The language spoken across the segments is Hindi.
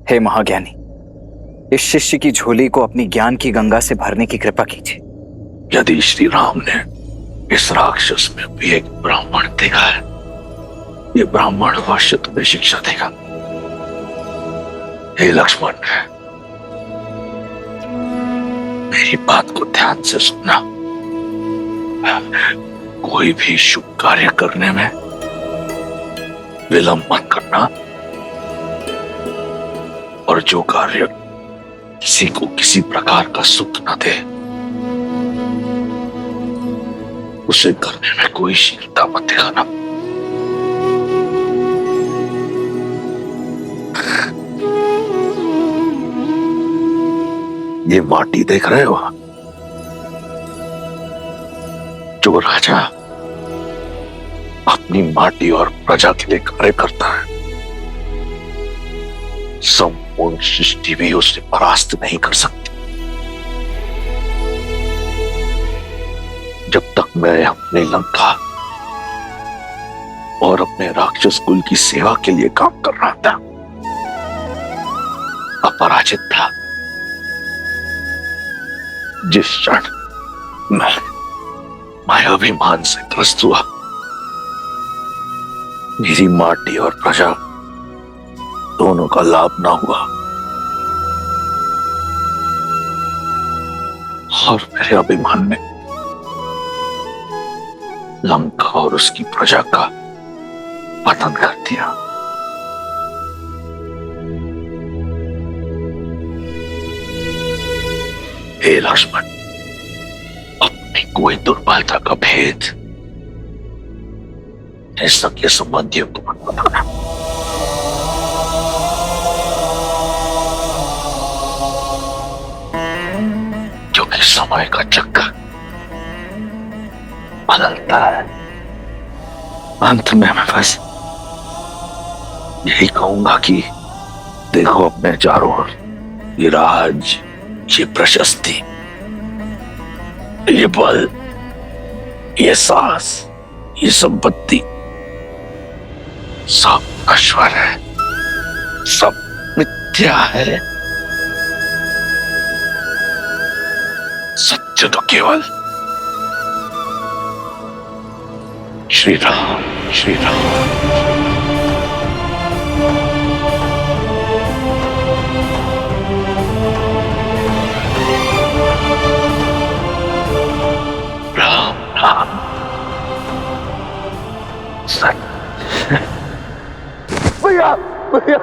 हे महाज्ञानी, इस शिष्य की झोली को अपनी ज्ञान की गंगा से भरने की कृपा कीजिए। यदि श्री राम ने इस राक्षस में भी एक ब्राह्मण देखा है, ये ब्राह्मण अवश्य तुम्हें शिक्षा देगा। हे लक्ष्मण, मेरी बात को ध्यान से सुनना। कोई भी शुभ कार्य करने में विलंब मत करना, और जो कार्य किसी को किसी प्रकार का सुख न दे उसे करने में कोई शीलता मत दिखाना। ये माटी देख रहे हो? जो राजा अपनी माटी और प्रजा के लिए कार्य करता है, संपूर्ण सृष्टि भी उसे परास्त नहीं कर सकती। जब तक मैं अपने लंका और अपने राक्षस कुल की सेवा के लिए काम कर रहा था, अपराजित था, जिस क्षण मैं मायाभिमान से ग्रस्त हुआ, मेरी माटी और प्रजा दोनों का लाभ ना हुआ, और मेरे अभिमान ने लंका और उसकी प्रजा का पतन कर दिया। हे लक्ष्मण, अपनी कोई दुर्बलता का भेद सगे संबंधियों को मत बताना। क्योंकि समय का चक्कर बदलता है। अंत में मैं बस यही कहूंगा कि देखो अपने चारों ओर ये राज, ये प्रशस्ति, ये बल, ये साहस, ये संपत्ति सब नश्वर है, सब मिथ्या है। सत्य तो केवल श्री राम, श्री राम। राम राम सत्य। भैया भैया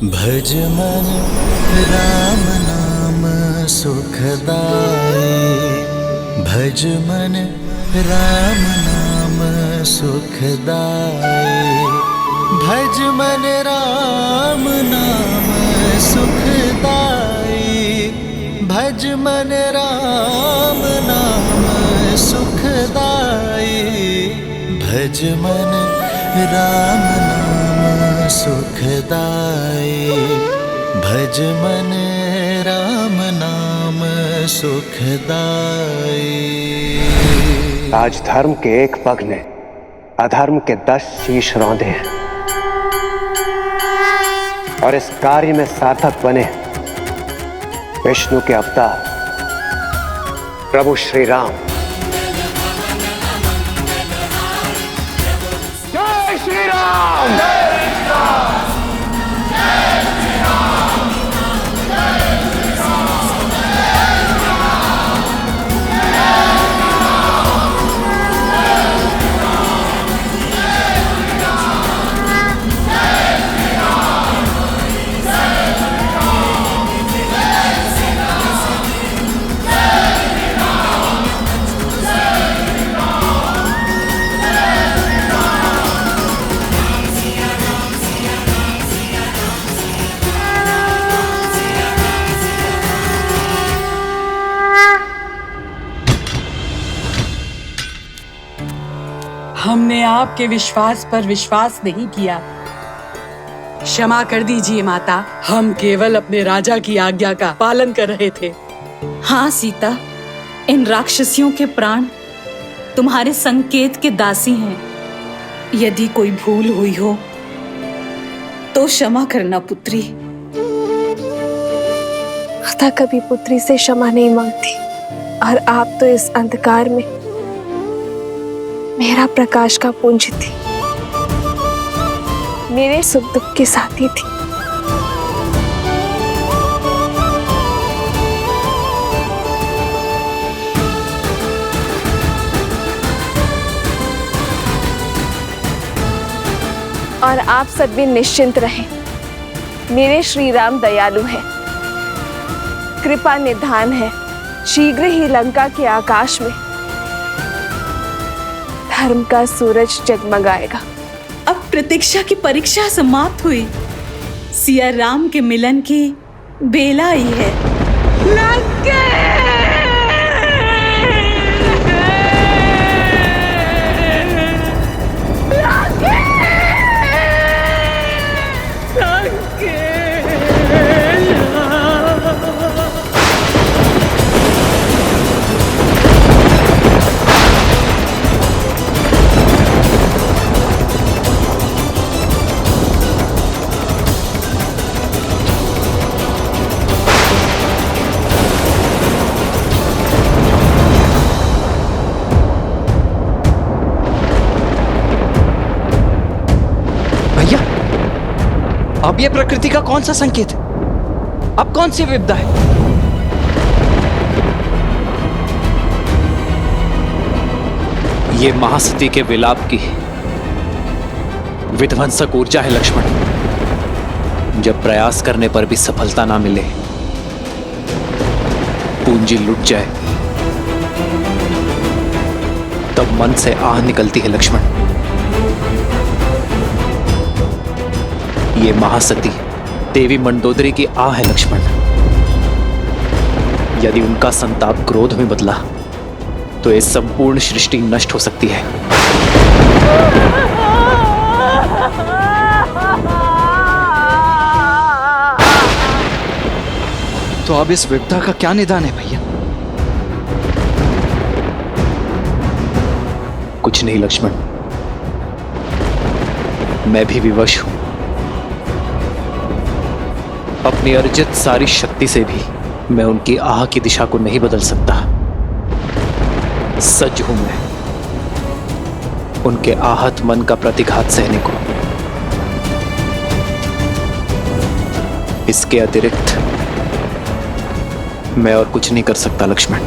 भज मन राम नाम सुखदाई, भज मन राम नाम सुखदाई, भज मन राम नाम सुखदाई, भज मन राम नाम सुखदाई, भज मन राम नाम सुखदाई, भज मन राम नाम सुखदाई। आज धर्म के एक पग ने अधर्म के 10 शीश रौंदे हैं, और इस कार्य में सार्थक बने विष्णु के अवतार प्रभु श्री राम। जय श्री राम। हमने आपके विश्वास पर विश्वास नहीं किया। क्षमा कर दीजिए माता, हम केवल अपने राजा की आज्ञा का पालन कर रहे थे। हाँ सीता, इन राक्षसियों के प्राण तुम्हारे संकेत के दासी हैं। यदि कोई भूल हुई हो तो क्षमा करना पुत्री। माता कभी पुत्री से क्षमा नहीं मांगती, और आप तो इस अंधकार में मेरा प्रकाश का पुंज थी, मेरे सुख दुख के साथी थी। और आप सब भी निश्चिंत रहें, मेरे श्री राम दयालु हैं, कृपा निधान है। शीघ्र ही लंका के आकाश में धर्म का सूरज जगमगाएगा। अब प्रतीक्षा की परीक्षा समाप्त हुई, सिया राम के मिलन की बेला आई है। अब ये प्रकृति का कौन सा संकेत है? अब कौन सी विपदा है? ये महासती के विलाप की विध्वंसक ऊर्जा है लक्ष्मण। जब प्रयास करने पर भी सफलता ना मिले, पूंजी लुट जाए, तब मन से आह निकलती है लक्ष्मण। ये महासती देवी मंडोदरी की आह है लक्ष्मण। यदि उनका संताप क्रोध में बदला तो ये संपूर्ण सृष्टि नष्ट हो सकती है। तो अब इस विपदा का क्या निदान है भैया? कुछ नहीं लक्ष्मण, मैं भी विवश हूं। अपनी अर्जित सारी शक्ति से भी मैं उनकी आह की दिशा को नहीं बदल सकता। सज्ज हूं मैं उनके आहत मन का प्रतिघात सहने को। इसके अतिरिक्त मैं और कुछ नहीं कर सकता लक्ष्मण।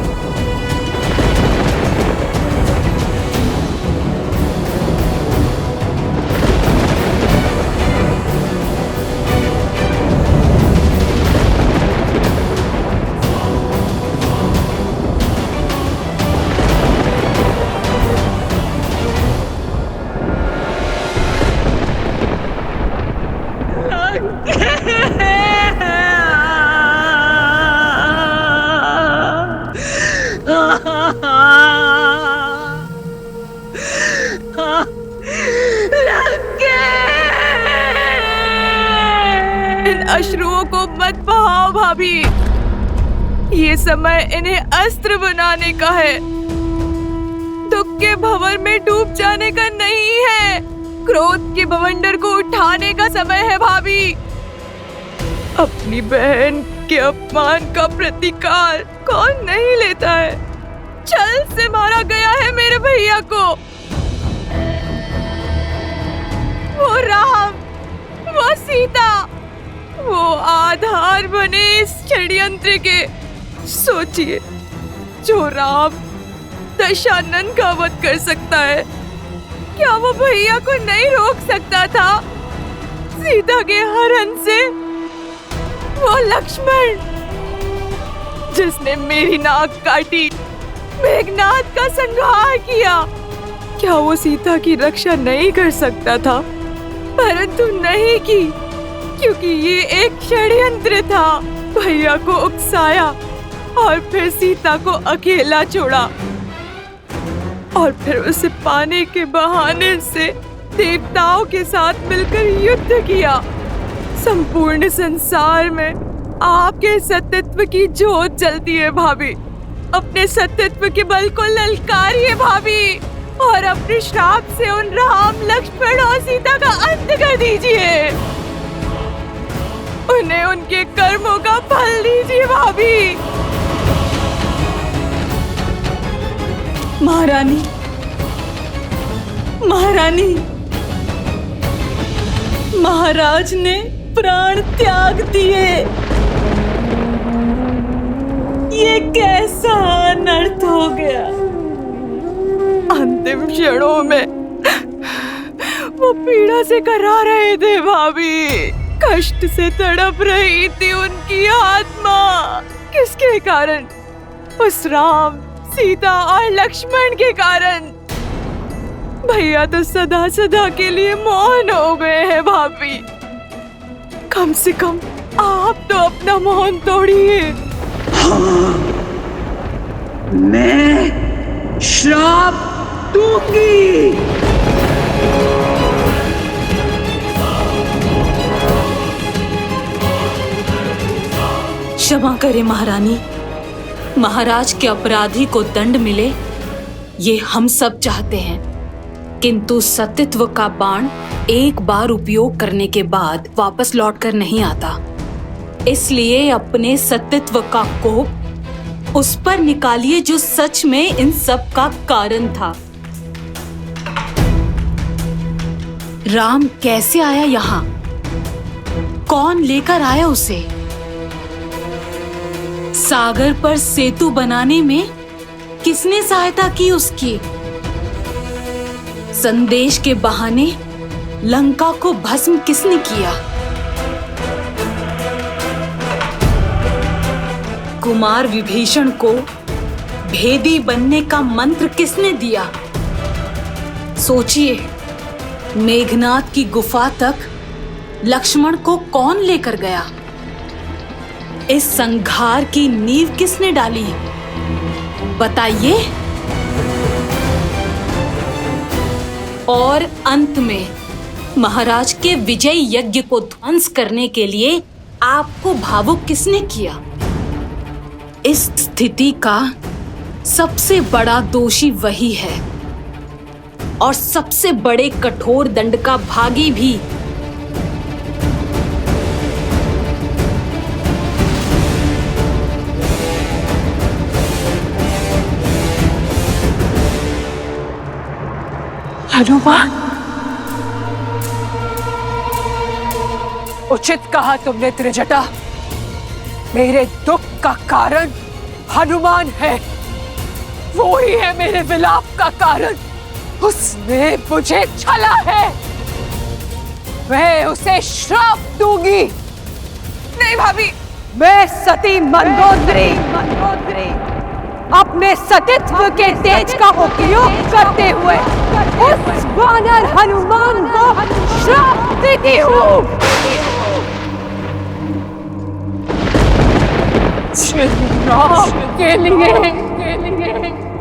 इन अश्रुओं को मत बहाओ भाभी, ये समय इन्हें अस्त्र बनाने का है, दुख के भंवर में डूब जाने का नहीं है। क्रोध के बवंडर को उठाने का समय है भाभी। अपनी बहन के अपमान का प्रतिकार कौन नहीं लेता है? छल से मारा गया है मेरे भैया को। वो राम, वो सीता, वो आधार बने इस षड्यंत्र के। सोचिए, जो राम दशानन का वध कर सकता है, क्या वो भैया को नहीं रोक सकता था सीता के हरण से? वो लक्ष्मण जिसने मेरी नाक काटी, मेघनाद का संहार किया, क्या वो सीता की रक्षा नहीं कर सकता था? परंतु नहीं की, क्योंकि ये एक षड्यंत्र था। भैया को उकसाया और फिर सीता को अकेला छोड़ा। और फिर उसे पाने के बहाने से देवताओं के साथ मिलकर युद्ध किया। संपूर्ण संसार में आपके सत्यत्व की ज्योत जलती है भाभी। अपने सत्यत्व के बल को ललकारिए भाभी, और अपने श्राप से उन राम, लक्ष्मण और सीता का अंत कर दीजिए। उन्हें उनके कर्मों का फल दीजिए भाभी। महारानी, महारानी, महाराज ने प्राण त्याग दिए। ये कैसा अनर्थ हो गया। अंतिम क्षणों में वो पीड़ा से करा रहे थे भाभी। कष्ट से तड़प रही थी उनकी आत्मा। किसके कारण? उस राम, सीता और लक्ष्मण के कारण। भैया तो सदा सदा के लिए मौन हो गए हैं भाभी। कम से कम आप तो अपना मौन तोड़िए। मैं श्राप दूंगी। क्षमा करें महारानी, महाराज के अपराधी को दंड मिले ये हम सब चाहते हैं, किंतु सत्यत्व का बाण एक बार उपयोग करने के बाद वापस लौटकर नहीं आता। इसलिए अपने सत्यत्व का कोप उस पर निकालिए जो सच में इन सब का कारण था। राम कैसे आया यहाँ? कौन लेकर आया उसे? सागर पर सेतु बनाने में किसने सहायता की उसकी? संदेश के बहाने लंका को भस्म किसने किया? कुमार विभीषण को भेदी बनने का मंत्र किसने दिया? सोचिए, मेघनाद की गुफा तक लक्ष्मण को कौन लेकर गया? इस संघार की नींव किसने डाली? बताइए। और अंत में महाराज के विजय यज्ञ को ध्वंस करने के लिए आपको भावुक किसने किया? इस स्थिति का सबसे बड़ा दोषी वही है, और सबसे बड़े कठोर दंड का भागी भी। हनुमान, उचित कहा तुमने त्रिजटा। मेरे दुख का कारण हनुमान है। वो ही है मेरे विलाप का कारण। उसने मुझे छला है। मैं उसे श्राप दूंगी। नहीं भाभी। मैं सती मंदोदरी अपने सतीत्व के तेज का उपयोग करते हुए उस वानर हनुमान को श्राप देती हूँ। राम के लिए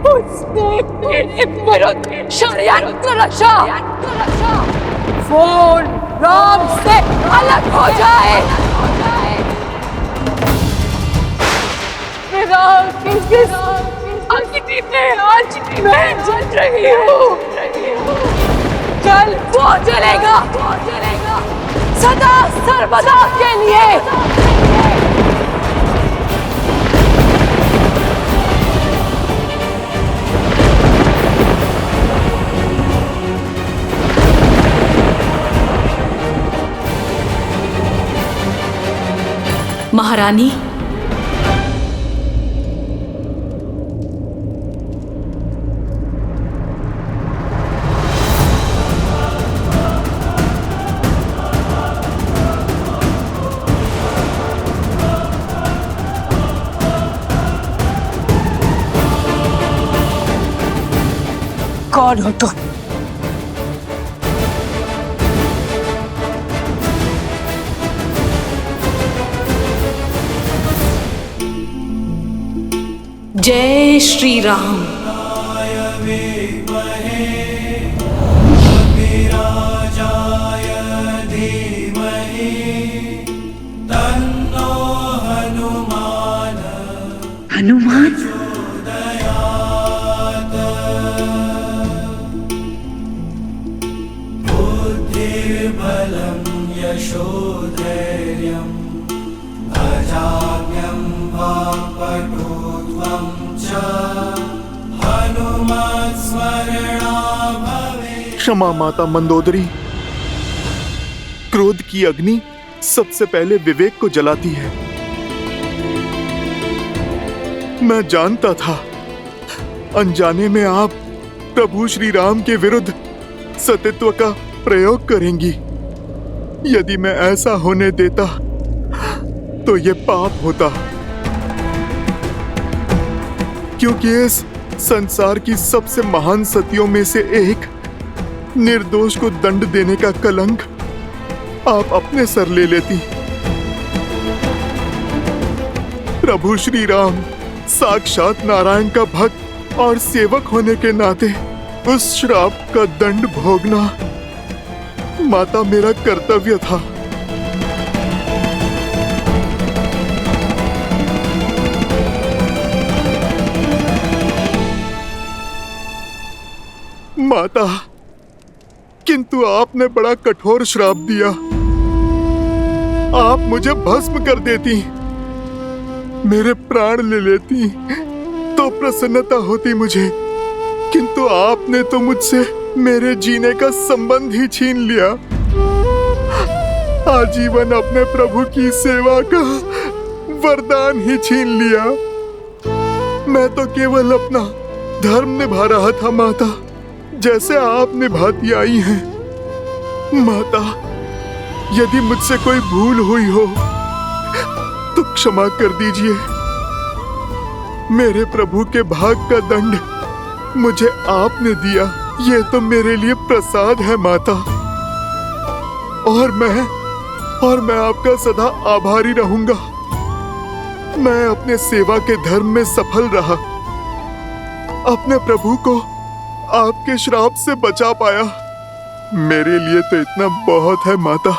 उसने मेरे विरुद्ध षड्यंत्र रचा। वो राम से अलग हो जाए। राम की किस अग्नि में आज मैं जल रही हूँ, कल वो जलेगा सदा सर्वदा के लिए। महारानी, कौन हो तुम? जय श्री राम। हनुमान। क्षमा माता मंदोदरी। क्रोध की अग्नि सबसे पहले विवेक को जलाती है। मैं जानता था अनजाने में आप प्रभु श्री राम के विरुद्ध सतीत्व का प्रयोग करेंगी। यदि मैं ऐसा होने देता तो ये पाप होता, क्योंकि इस संसार की सबसे महान सतियों में से एक निर्दोष को दंड देने का कलंक आप अपने सर ले लेती। प्रभु श्री राम साक्षात नारायण का भक्त और सेवक होने के नाते उस श्राप का दंड भोगना माता मेरा कर्तव्य था। माता, किंतु आपने बड़ा कठोर श्राप दिया। आप मुझे भस्म कर देती, मेरे प्राण ले लेती तो प्रसन्नता होती मुझे, किंतु आपने तो मुझसे मेरे जीने का संबंध ही छीन लिया। आजीवन अपने प्रभु की सेवा का वरदान ही छीन लिया। मैं तो केवल अपना धर्म निभा रहा था माता, जैसे आप निभाती आई हैं। माता, यदि मुझसे कोई भूल हुई हो तो क्षमा कर दीजिए। मेरे प्रभु के भाग का दंड मुझे आपने दिया, ये तो मेरे लिए प्रसाद है माता। और मैं आपका सदा आभारी रहूंगा। मैं अपने सेवा के धर्म में सफल रहा, अपने प्रभु को आपके श्राप से बचा पाया। मेरे लिए तो इतना बहुत है माता।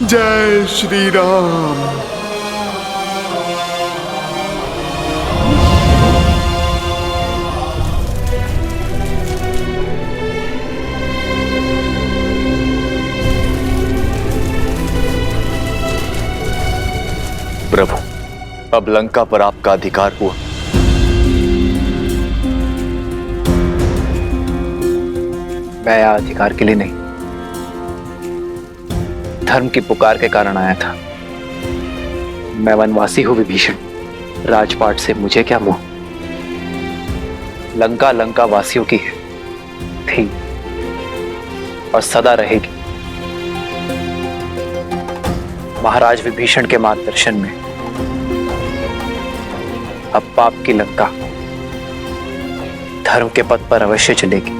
जय श्री राम। प्रभु, अब लंका पर आपका अधिकार हुआ। मैं यहाँ अधिकार के लिए नहीं, धर्म की पुकार के कारण आया था। मैं वनवासी हूं विभीषण, राजपाट से मुझे क्या मोह। लंका लंका वासियों की है, थी और सदा रहेगी। महाराज विभीषण के मार्गदर्शन में अब पाप की लंका धर्म के पथ पर अवश्य चलेगी।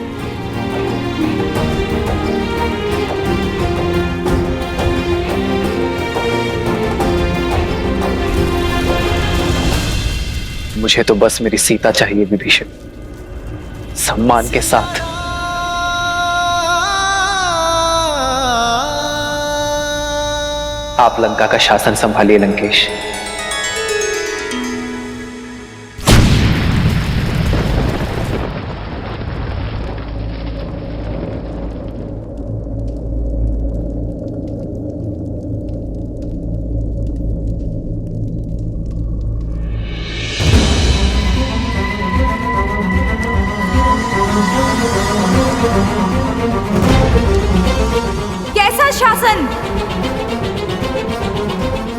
मुझे तो बस मेरी सीता चाहिए विभीषण, सम्मान के साथ। आप लंका का शासन संभालिए लंकेश। कैसा शासन?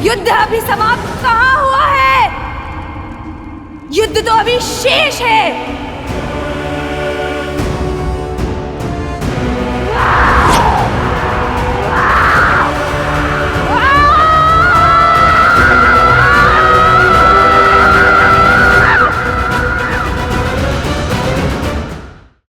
युद्ध अभी समाप्त कहाँ हुआ है? युद्ध तो अभी शेष है।